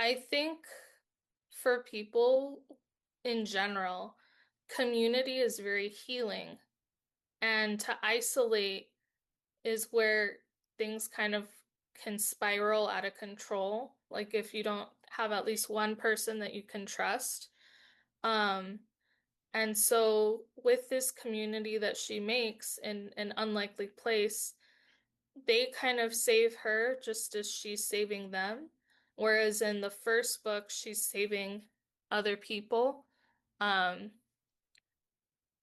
I think for people in general, community is very healing, and to isolate is where things kind of can spiral out of control. Like if you don't have at least one person that you can trust. Um, and so with this community that she makes in an unlikely place, they kind of save her just as she's saving them. Whereas in the first book, she's saving other people. Um,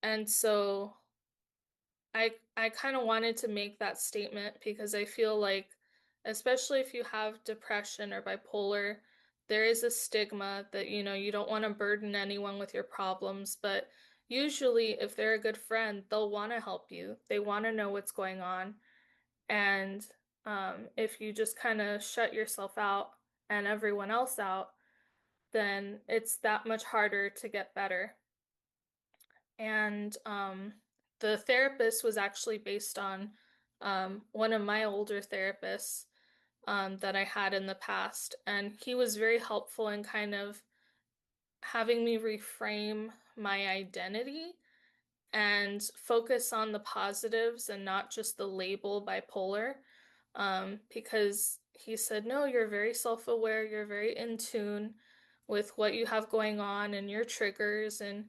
and so I kind of wanted to make that statement because I feel like, especially if you have depression or bipolar, there is a stigma that, you don't want to burden anyone with your problems, but usually if they're a good friend, they'll want to help you. They want to know what's going on. And if you just kind of shut yourself out and everyone else out, then it's that much harder to get better. And the therapist was actually based on one of my older therapists that I had in the past. And he was very helpful in kind of having me reframe my identity and focus on the positives and not just the label bipolar. Because he said, no, you're very self-aware, you're very in tune with what you have going on and your triggers and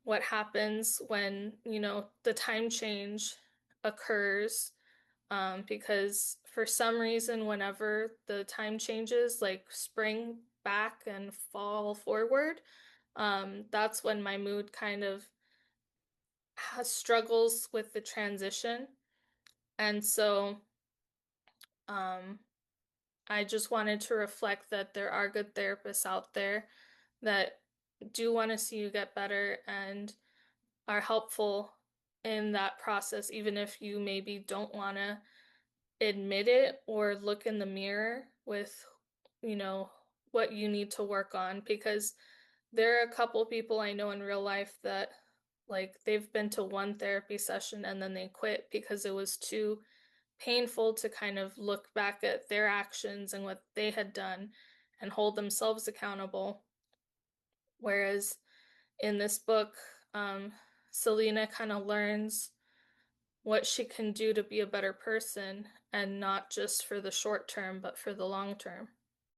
what happens when, the time change occurs. Because for some reason, whenever the time changes, like spring back and fall forward, that's when my mood kind of has struggles with the transition. And so, um, I just wanted to reflect that there are good therapists out there that do want to see you get better and are helpful in that process, even if you maybe don't want to admit it or look in the mirror with, you know, what you need to work on. Because there are a couple people I know in real life that, like, they've been to one therapy session and then they quit because it was too painful to kind of look back at their actions and what they had done and hold themselves accountable. Whereas in this book, Selena kind of learns what she can do to be a better person and not just for the short term, but for the long term.